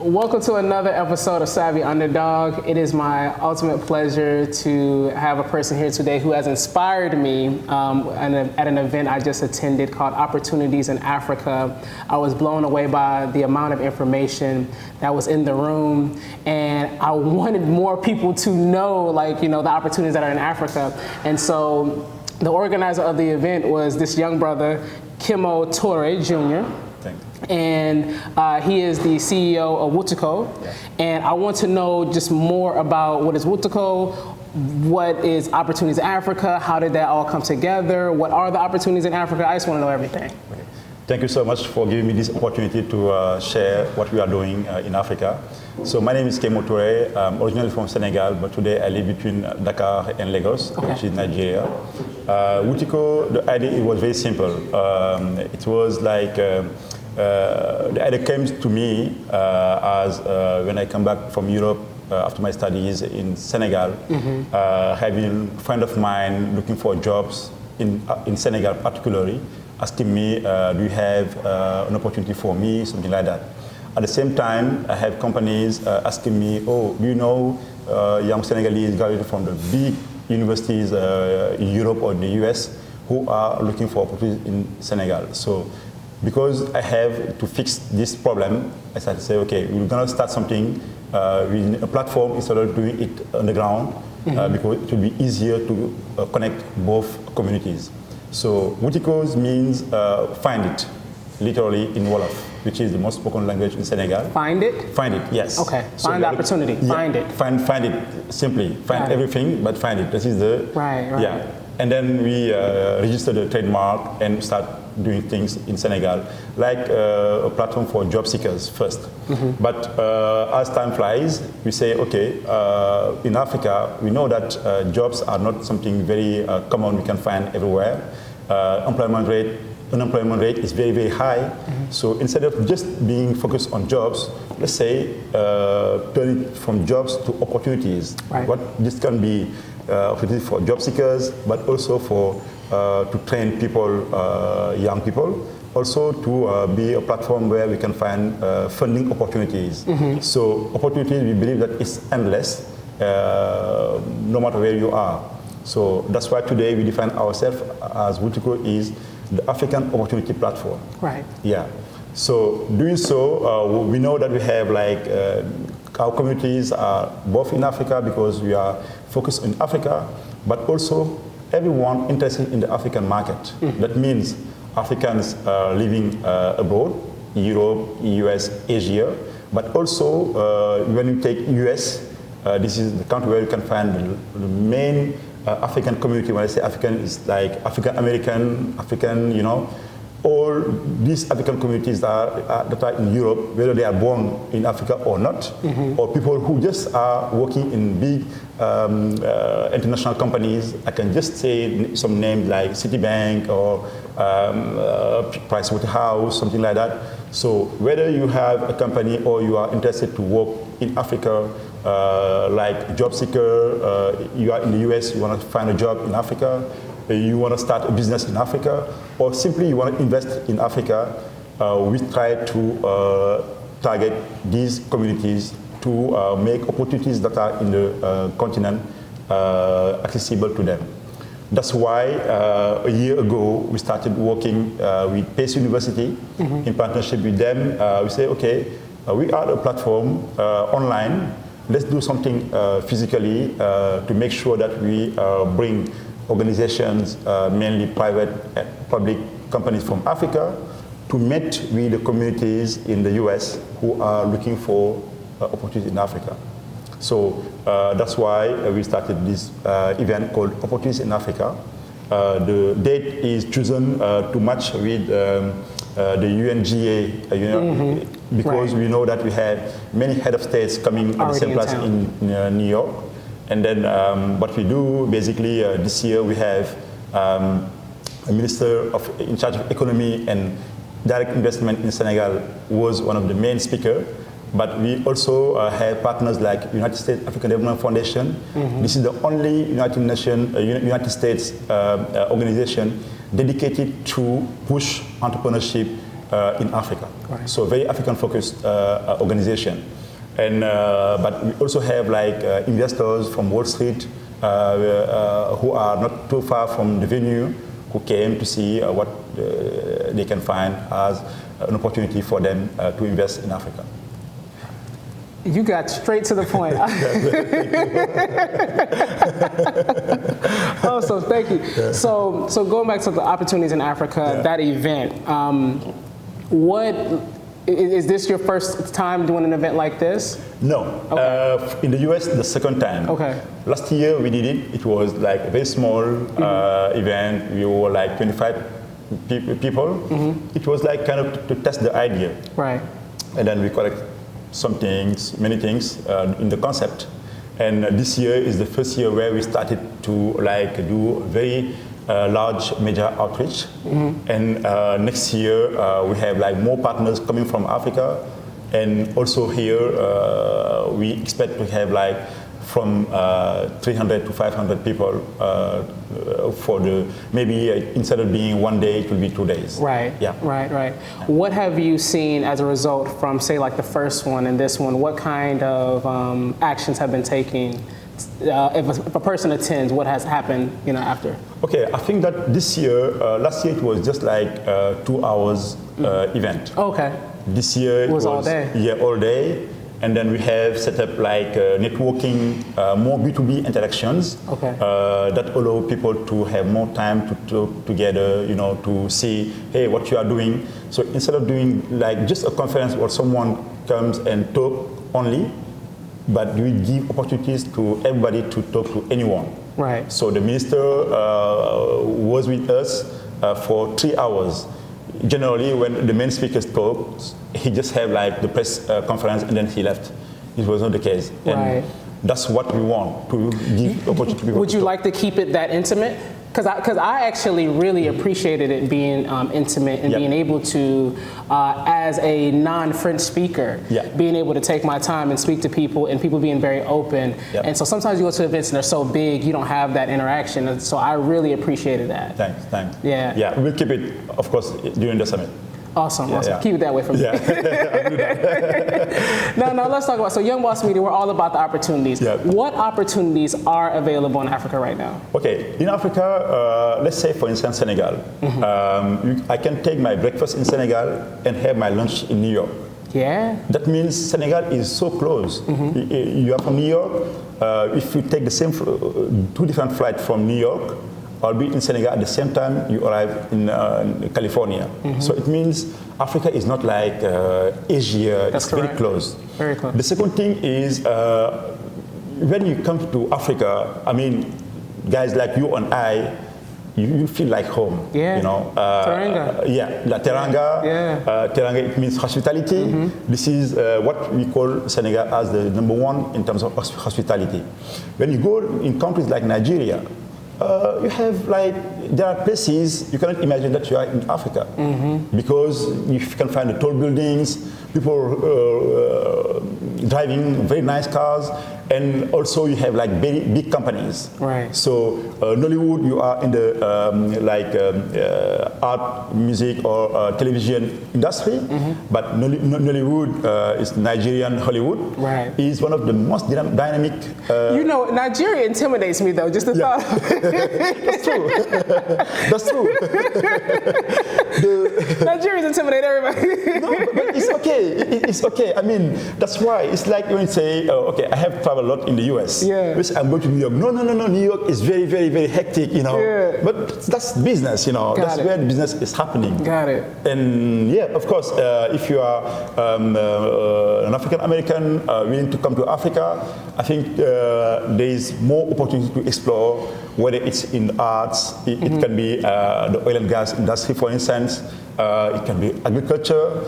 Welcome to another episode of Savvy Underdog. It is my ultimate pleasure to have a person here today who has inspired me at an event I just attended called Opportunities in Africa. I was blown away by the amount of information that was in the room, and I wanted more people to know, the opportunities that are in Africa. And so the organizer of the event was this young brother, Kemo Toure Jr., and he is the CEO of Wutiko. Yeah. And I want to know just more about what is Wutiko, what is Opportunities in Africa, how did that all come together, what are the opportunities in Africa? I just want to know everything. Okay. Thank you so much for giving me this opportunity to share what we are doing in Africa. So my name is Kemo Toure. I'm originally from Senegal, but today I live between Dakar and Lagos, which is Nigeria. Wutiko, the idea it was very simple. It was like the idea came to me as when I come back from Europe after my studies in Senegal, having a friend of mine looking for jobs in Senegal particularly, asking me, do you have an opportunity for me, something like that. At the same time, I have companies asking me, oh, do you know young Senegalese graduated from the big universities in Europe or in the US who are looking for opportunities in Senegal. So because I have to fix this problem, I started to say, okay, we're going to start something with a platform instead of doing it on the ground, because it will be easier to connect both communities. So Wutiko means find it, literally in Wolof, which is the most spoken language in Senegal. Find it? Find it, yes. Okay, so find the opportunity, find it. Find it, simply. Find everything, but find it. This is the... Right. Yeah. And then we registered a trademark and start doing things in Senegal, like a platform for job seekers first. But as time flies, we say, okay, in Africa, we know that jobs are not something very common we can find everywhere. Unemployment rate is very, very high. So instead of just being focused on jobs, let's say, turn it from jobs to opportunities. Right. What this can be opportunity for job seekers, but also for to train people, young people, also to be a platform where we can find funding opportunities. So opportunities, we believe that it's endless, no matter where you are. So that's why today we define ourselves as Wutiko is the African Opportunity Platform. Right. Yeah. So doing so, we know that we have our communities are both in Africa because we are focused in Africa, but also everyone interested in the African market. That means Africans living abroad, Europe, US, Asia, but also when you take US, this is the country where you can find the main African community. When I say African, it's like African American, African, all these African communities that are in Europe, whether they are born in Africa or not, or people who just are working in big international companies. I can just say some names like Citibank or Pricewaterhouse, something like that. So whether you have a company or you are interested to work in Africa, like job seeker, you are in the US, you want to find a job in Africa, you want to start a business in Africa, or simply you want to invest in Africa, we try to target these communities to make opportunities that are in the continent accessible to them. That's why a year ago we started working with Pace University in partnership with them. We say, okay, we are a platform online. Let's do something physically to make sure that we bring organizations, mainly private and public companies from Africa, to meet with the communities in the US who are looking for opportunities in Africa. So that's why we started this event called Opportunities in Africa. The date is chosen to match with the UNGA, because we know that we have many head of states coming at the same place in New York. And then what we do, basically, this year we have a minister in charge of economy and direct investment in Senegal was one of the main speakers. But we also have partners like United States African Development Foundation. This is the only United States organization dedicated to push entrepreneurship in Africa. Right. So very African-focused organization. And but we also have like investors from Wall Street who are not too far from the venue, who came to see what they can find as an opportunity for them to invest in Africa. You got straight to the point. Awesome, thank you. Yeah. So going back to the opportunities in Africa, that event, what is this your first time doing an event like this? No. Okay. In the US, the second time. Okay. Last year we did it. It was like a very small event. We were like 25 people. It was like kind of to test the idea. Right. And then we collect some things, many things in the concept. And this year is the first year where we started to like do very large major outreach. And next year we have like more partners coming from Africa. And also here we expect to have like from 300 to 500 people for the, maybe instead of being one day, it will be 2 days. Right, yeah. Right. What have you seen as a result from, say, like the first one and this one? What kind of actions have been taken? If a person attends, what has happened, after? Okay, I think that this year, last year it was just like 2 hours event. Okay. This year it was all day. Yeah, all day. And then we have set up like networking, more B2B interactions that allow people to have more time to talk together, to see, hey, what you are doing. So instead of doing like just a conference where someone comes and talk only, but we give opportunities to everybody to talk to anyone. Right. So the minister was with us for 3 hours. Generally, when the main speaker spoke, he just had like the press conference and then he left. It was not the case. And that's what we want, to give opportunity to people. Would you like to keep it that intimate? Because I actually really appreciated it being intimate and being able to, as a non-French speaker, being able to take my time and speak to people and people being very open. And so sometimes you go to events and they're so big, you don't have that interaction. And so I really appreciated that. Thanks. Yeah, we'll keep it, of course, during the summit. Awesome. Keep it that way for me. Yeah, I'll do that. Now let's talk about, so Young Boss Media, we're all about the opportunities. Yeah. What opportunities are available in Africa right now? Okay, in Africa, let's say for instance Senegal. I can take my breakfast in Senegal and have my lunch in New York. Yeah. That means Senegal is so close. You are from New York. If you take the same 2 different flights from New York, I'll be in Senegal at the same time you arrive in California. So it means Africa is not like Asia. That's it's correct. very close. Very close. The second thing is when you come to Africa, I mean, guys like you and I, you feel like home. Yeah. Teranga. Teranga. Yeah. Teranga, it means hospitality. This is what we call Senegal as the #1 in terms of hospitality. When you go in countries like Nigeria, you have like, there are places you cannot imagine that you are in Africa because you can find the tall buildings, people driving very nice cars, and also you have like very big companies. Right. So Nollywood, you are in the art, music, or television industry, but Nollywood is Nigerian Hollywood. Right. Is one of the most dynamic. Nigeria intimidates me though. Just the thought. That's true. That's true. Nigerians intimidate everybody. No, but it's okay. It's okay. I mean, that's why it's like when you say, okay, I have traveled a lot in the US. Yeah. I'm going to New York. No. New York is very, very, very hectic, Yeah. But that's business, That's where the business is happening. Got it. And yeah, of course, if you are an African American willing to come to Africa, I think there is more opportunity to explore, whether it's in arts, it can be the oil and gas industry, for instance. It can be agriculture.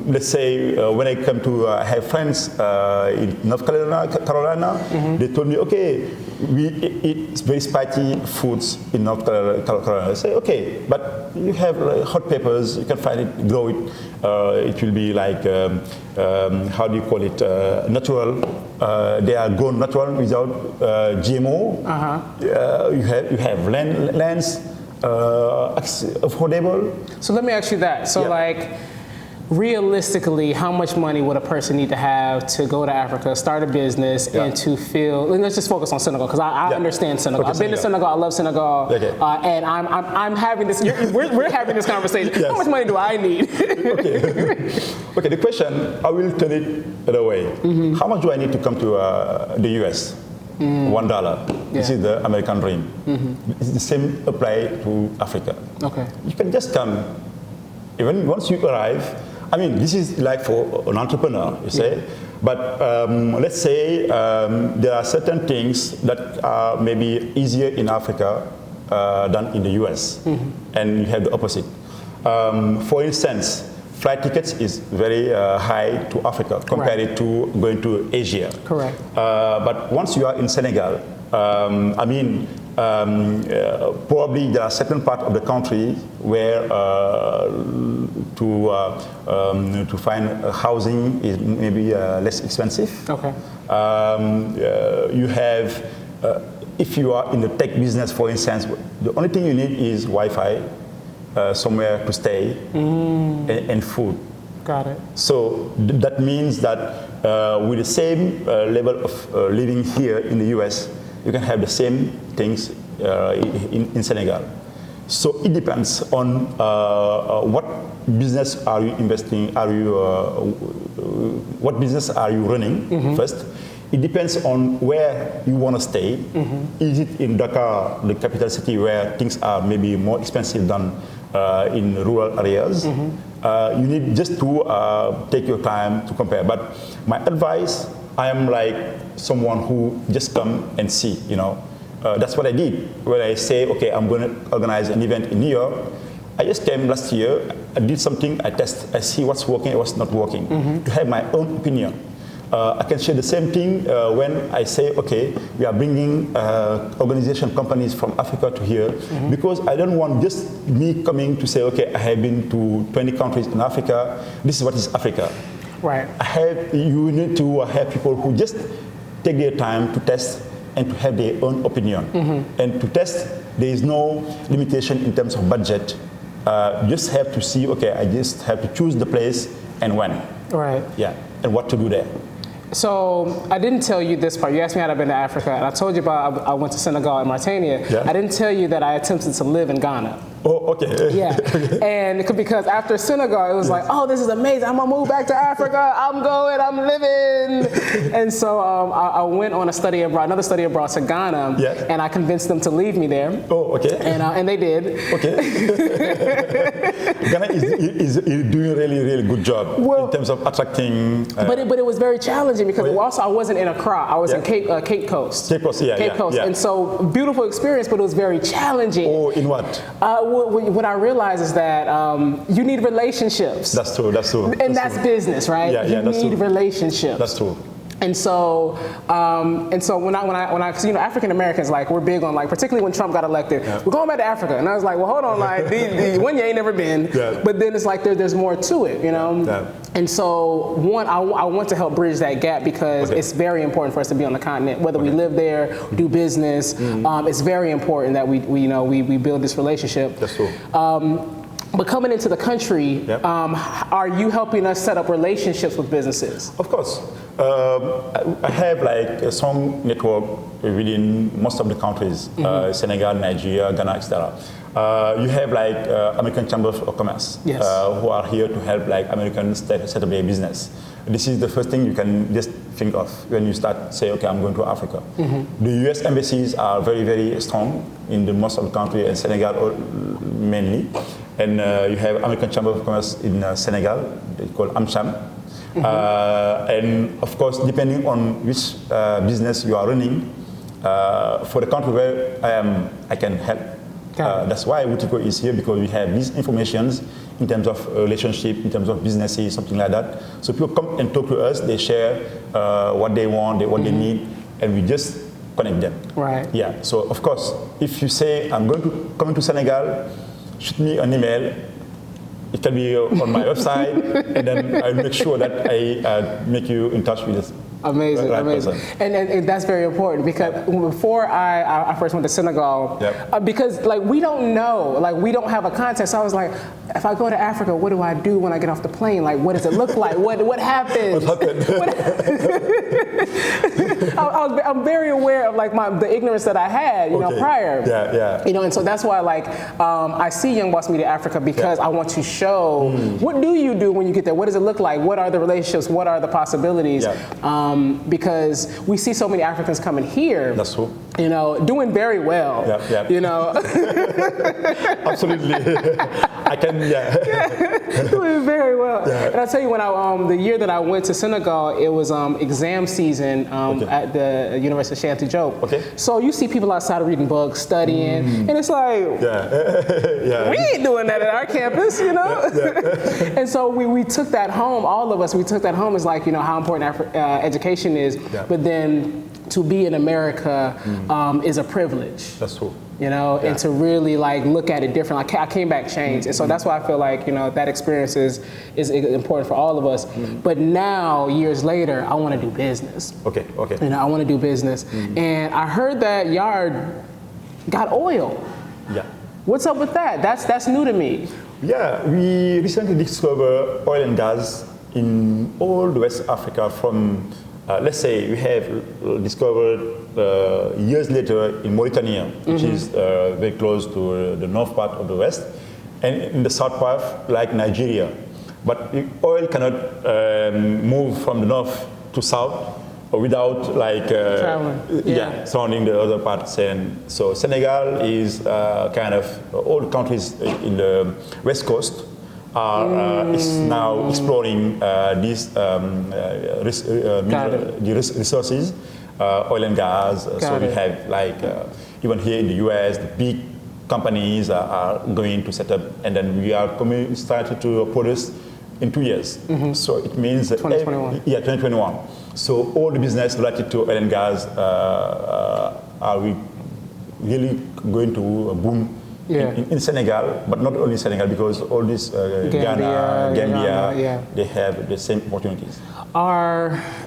Let's say when I come to have friends in North Carolina, they told me, okay, we eat very spicy foods in North Carolina. I say, okay, but you have hot peppers, you can find it, grow it. It will be like, how do you call it, natural. They are grown natural without GMO. You have lands. Affordable. So let me ask you that. So like, realistically, how much money would a person need to have to go to Africa, start a business, and to feel? Let's just focus on Senegal because I understand Senegal. I've been to Senegal. I love Senegal, and I'm having this. We're having this conversation. How much money do I need? Okay. The question, I will turn it the other way. How much do I need to come to the US? $1. This is the American dream. It's the same apply to Africa. Okay. You can just come. Even once you arrive, I mean, this is like for an entrepreneur, you say. But let's say there are certain things that are maybe easier in Africa than in the US, and you have the opposite. For instance, flight tickets is very high to Africa compared to going to Asia. Correct. But once you are in Senegal, I mean, probably there are certain parts of the country where to find housing is maybe less expensive. Okay. You have, if you are in the tech business, for instance, the only thing you need is Wi-Fi. Somewhere to stay and food. Got it. So that means that with the same level of living here in the US, you can have the same things in Senegal. So it depends on what business are you investing, what business are you running first. It depends on where you want to stay. Is it in Dakar, the capital city, where things are maybe more expensive than in rural areas? You need just to take your time to compare. But my advice, I am like someone who just come and see, you know. That's what I did. When I say, okay, I'm going to organize an event in New York, I just came last year, I did something, I test, I see what's working and what's not working, to have my own opinion. I can share the same thing when I say, okay, we are bringing organization companies from Africa to here, because I don't want just me coming to say, okay, I have been to 20 countries in Africa, this is what is Africa. Right. You need to have people who just take their time to test and to have their own opinion. And to test, there is no limitation in terms of budget. You just have to see, okay, I just have to choose the place and when. Right. Yeah, and what to do there. So I didn't tell you this part. You asked me how I've been to Africa, and I told you about I went to Senegal and Mauritania. Yeah. I didn't tell you that I attempted to live in Ghana. Oh, okay. Yeah, and because after Senegal, it was like, oh, this is amazing. I'm gonna move back to Africa. I'm living. And so I went on another study abroad to Ghana, and I convinced them to leave me there. Oh, okay. And they did. Okay. Ghana is doing a really good job in terms of attracting. But it was very challenging because also I wasn't in Accra. I was in Cape Coast. Cape Coast, Cape Coast, and so beautiful experience, but it was very challenging. Oh, in what? What I realized is that you need relationships. That's true. And that's business, right? You need relationships. That's true. And so when I you know, African Americans, like, we're big on, like, particularly when Trump got elected, we're going back to Africa, and I was like, well, hold on, like, one, you ain't never been, but then it's like there's more to it, you know. And so I want to help bridge that gap because it's very important for us to be on the continent, whether we live there, do business. It's very important that we build this relationship. That's true. But coming into the country, are you helping us set up relationships with businesses? Of course. I have like a strong network within most of the countries, Senegal, Nigeria, Ghana, etc. You have like American Chamber of Commerce who are here to help like Americans set up their business. This is the first thing you can just think of when you start say, okay, I'm going to Africa. The US embassies are very strong in the most of the country, and Senegal mainly. And you have American Chamber of Commerce in Senegal, they call AmCham. And of course, depending on which business you are running, for the country where I am, I can help. That's why Wutiko is here, because we have these informations in terms of relationship, in terms of businesses, something like that. So people come and talk to us, they share what they want, what they need, and we just connect them. Right. Yeah. So of course, if you say, I'm coming to Senegal, shoot me an email. It can be on my website, and then I'll make sure that I make you in touch with Amazing, right amazing. person. And that's very important because before I first went to Senegal, because like we don't know, like we don't have a context. So I was like, if I go to Africa, what do I do when I get off the plane? Like, what does it look like? What happens? What happened? I'm very aware of like the ignorance that I had, you know, prior. Yeah, yeah. You know, and so that's why like I see Young Boss Media Africa because I want to show what do you do when you get there? What does it look like? What are the relationships? What are the possibilities? Because we see so many Africans coming here. That's true. You know, doing very well. You know. Absolutely. I can. Doing very well. And I'll tell you, when the year that I went to Senegal, it was exam season at the University of Shanty Joe. So you see people outside reading books, studying, and it's like, we ain't doing that at our campus, you know. And so we took that home. All of us, we took that home as like, you know, how important education is. But then to be in America is a privilege. That's true. You know, and to really like look at it different. Like I came back changed, and so that's why I feel like, you know, that experience is important for all of us. But now, years later, I want to do business. Okay. You know, I want to do business, and I heard that y'all got oil. Yeah. What's up with that? That's new to me. Yeah, we recently discovered oil and gas in all the West Africa from. Let's say we have discovered years later in Mauritania, which is very close to the north part of the West, and in the south part, like Nigeria. But the oil cannot move from the north to south without like surrounding the other parts. And so Senegal is kind of all the countries in the West Coast. Is now exploring these resources, oil and gas. We have like even here in the US, the big companies are going to set up, and then we are started to produce in 2 years. So it means 2021. 2021. So all the business related to oil and gas are we really going to boom. In Senegal, but not only Senegal, because all these Gambia, they have the same opportunities.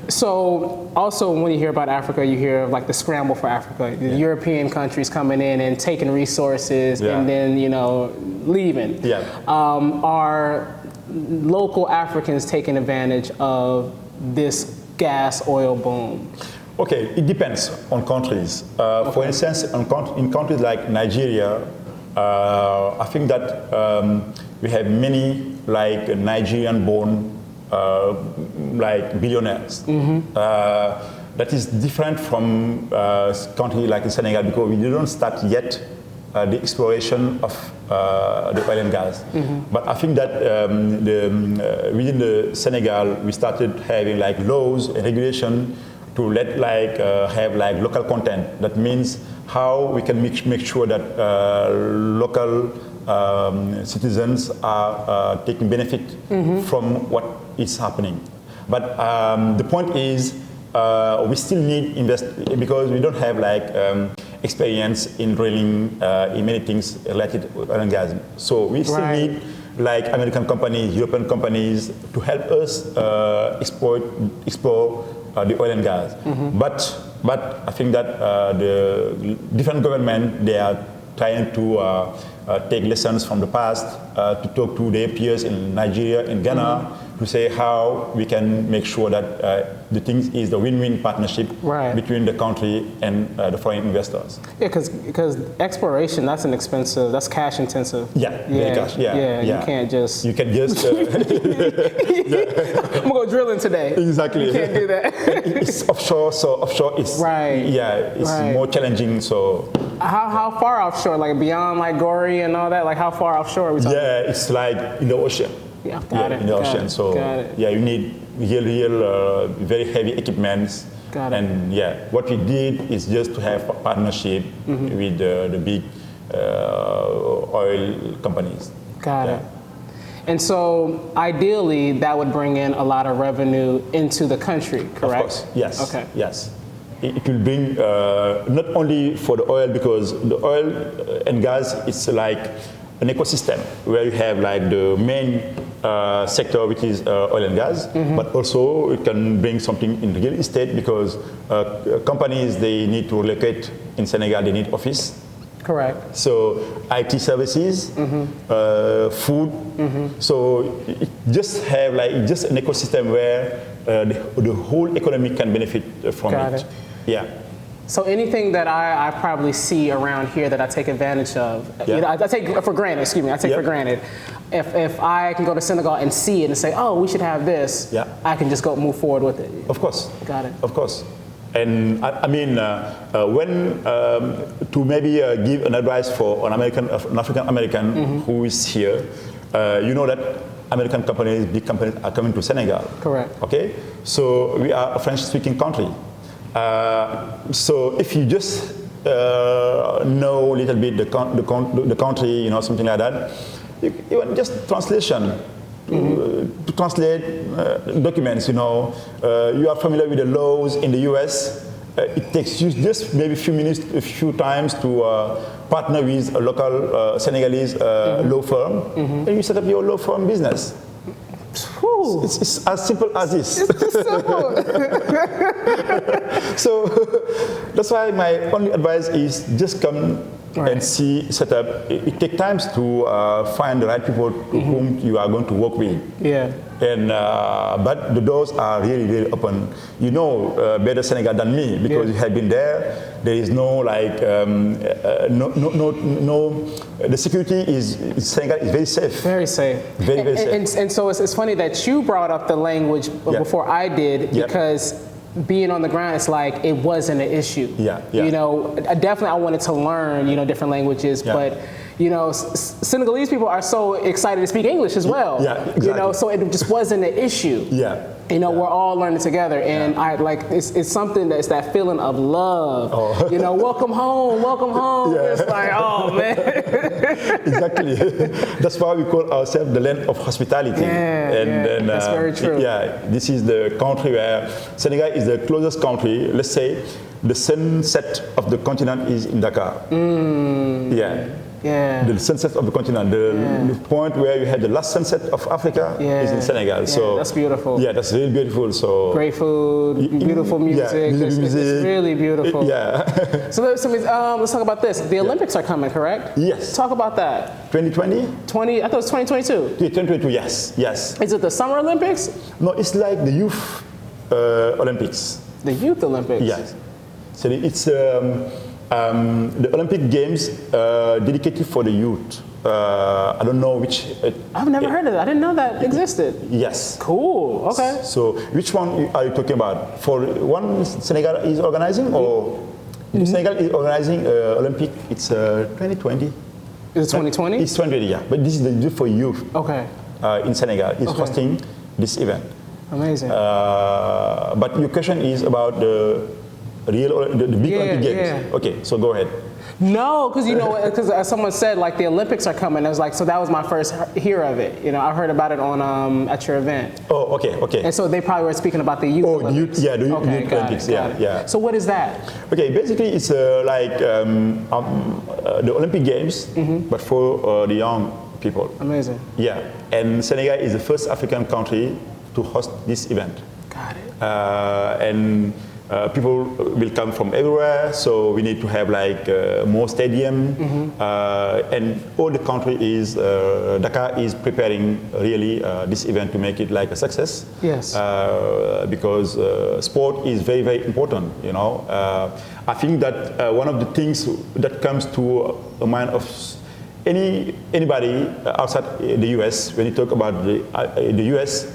So also when you hear about Africa, you hear of like the scramble for Africa, the European countries coming in and taking resources and then, you know, leaving. Are local Africans taking advantage of this gas oil boom? Okay, it depends on countries. For instance, in countries like Nigeria, I think that we have many like Nigerian-born like billionaires. That is different from country like in Senegal because we didn't start yet the exploration of the oil and gas. But I think that within the Senegal, we started having like laws and regulation to let like have like local content. That means how we can make sure that local citizens are taking benefit from what is happening. But the point is we still need invest because we don't have like experience in drilling in many things related to oil and gas. So we still need like American companies, European companies to help us explore the oil and gas. But I think that the different governments, they are trying to take lessons from the past to talk to their peers in Nigeria and Ghana to say how we can make sure that the thing is the win-win partnership between the country and the foreign investors. Yeah, because exploration, that's that's cash intensive. Cash. You can't just. You can just. I'm gonna go drilling today. Exactly. You can't do that. It's offshore, so offshore is it's more challenging. So how far offshore? Like beyond like Gory and all that? Like how far offshore are we talking? Yeah, it's like in the ocean. In the ocean. So you need real very heavy equipments. And what we did is just to have a partnership with the big oil companies. Got it. And so ideally that would bring in a lot of revenue into the country, correct? Of course, yes. Okay. Yes. It will bring not only for the oil, because the oil and gas is like an ecosystem where you have like the main sector, which is oil and gas, but also it can bring something in real estate because companies, they need to relocate in Senegal, they need office. Correct. So IT services, food. So it just have like just an ecosystem where the whole economy can benefit from Got it. Yeah. So anything that I probably see around here that I take advantage of, Yeah. you know, I take for granted, excuse me, I take Yeah. for granted. If I can go to Senegal and see it and say, oh, we should have this, Yeah. I can just go move forward with it. Of course. Got it. Of course. And I mean, when to maybe give an advice for an African American who is here, you know that American companies, big companies are coming to Senegal. Correct. Okay, so we are a French-speaking country. So if you just know a little bit the country, you know, something like that, even just translation. To translate documents, you know, you are familiar with the laws in the US. It takes you just maybe a few minutes, a few times to partner with a local Senegalese law firm, and you set up your law firm business. It's as simple as this. It's just simple. So that's why my only advice is just come and see, set up. It takes time to find the right people to whom you are going to work with. Yeah. And but the doors are really, really open. You know better Senegal than me because you have been there. There is no like no. The security is Senegal is very safe. Very safe. Very, very safe. And so it's funny that you brought up the language before I did because being on the ground, it's like it wasn't an issue. Yeah, yeah. You know, definitely I wanted to learn, you know, different languages, but you know, Senegalese people are so excited to speak English as well. Yeah, exactly. You know, so it just wasn't an issue. Yeah. You know, we're all learning together, and I like it's something that's that feeling of love. Oh. You know, welcome home, welcome home. Yeah. It's like, oh man. Exactly. That's why we call ourselves the land of hospitality. And that's very true. Yeah, this is the country where Senegal is the closest country. Let's say the sunset of the continent is in Dakar. Yeah. Yeah. The sunset of the continent, the point where you had the last sunset of Africa is in Senegal. Yeah, so that's beautiful. Yeah, that's really beautiful. So great food, beautiful music. It's really beautiful. Yeah. So let's talk about this. The Olympics are coming, correct? Yes. Talk about that. 2020? I thought it was 2022. Yeah, 2022. Yes. Yes. Is it the Summer Olympics? No, it's like the Youth Olympics. The Youth Olympics. Yes. So it's the Olympic Games dedicated for the youth. I don't know which. I've never heard of that. I didn't know that existed. Yes. Cool. Okay. So which one are you talking about? For one Senegal is organizing, or Senegal is organizing Olympic? It's 2020. Is it 2020? It's 2020, yeah. But this is the youth for youth. Okay. In Senegal, is hosting this event. Amazing. But your question is about the big Olympic Games. Yeah. Okay, so go ahead. No, because you know, because someone said like the Olympics are coming. I was like, so that was my first hear of it. You know, I heard about it on at your event. Oh, okay, okay. And so they probably were speaking about the Youth Olympics. The Youth Olympics. Yeah. So what is that? Okay, basically it's like the Olympic Games, but for the young people. Amazing. Yeah, and Senegal is the first African country to host this event. Got it. And people will come from everywhere, so we need to have like more stadium, and all the country is Dakar is preparing really this event to make it like a success. Yes. Because sport is very, very important. You know, I think that one of the things that comes to a mind of anybody outside the U.S. when you talk about the U.S.,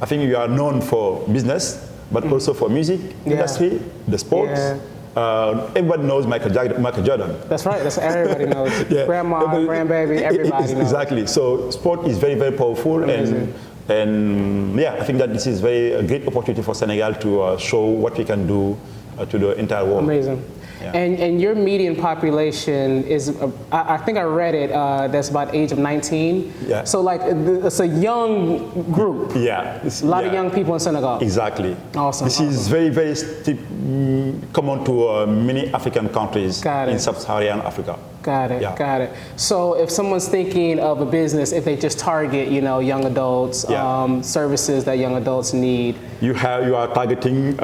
I think you are known for business, but also for music industry, the sports. Everybody knows Michael Jordan. That's right. That's what everybody knows. Grandma, grandbaby, everybody knows. Exactly. So sport is very, very powerful, and yeah, I think that this is a great opportunity for Senegal to show what we can do to the entire world. Amazing. Yeah. And your median population is, I think I read it, that's about age of 19. Yeah. So like, it's a young group. Yeah. A lot of young people in Senegal. Exactly. Awesome. This is very, very common to many African countries in sub-Saharan Africa. Got it, got it. So if someone's thinking of a business, if they just target, you know, young adults, services that young adults need. You are targeting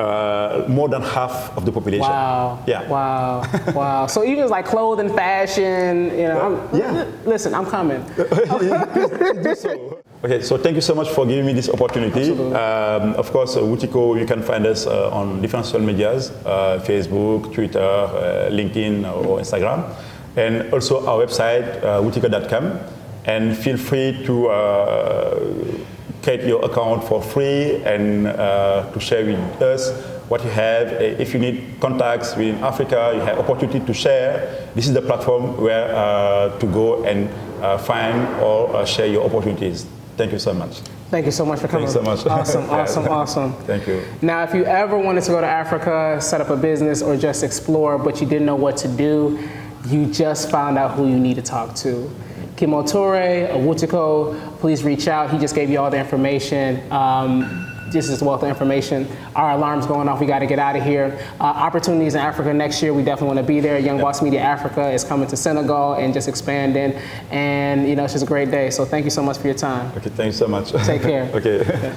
more than half of the population. Wow. Yeah. Wow. Wow. So even like clothing, fashion, you know, listen, I'm coming. Okay, so thank you so much for giving me this opportunity. Of course, Wutiko, you can find us on different social medias, Facebook, Twitter, LinkedIn, or Instagram. And also our website, wutiko.com. And feel free to create your account for free and to share with us what you have. If you need contacts within Africa, you have opportunity to share. This is the platform where to go and find or share your opportunities. Thank you so much. Thank you so much for coming. Thanks so much. Awesome, awesome, awesome. Thank you. Now, if you ever wanted to go to Africa, set up a business, or just explore, but you didn't know what to do, you just found out who you need to talk to. Kemo Toure, Wutiko, please reach out. He just gave you all the information. This is wealth of information. Our alarm's going off. We got to get out of here. Opportunities in Africa next year. We definitely want to be there. Young Boss Media Africa is coming to Senegal and just expanding. And you know, it's just a great day. So thank you so much for your time. Okay, thanks so much. Take care. Okay.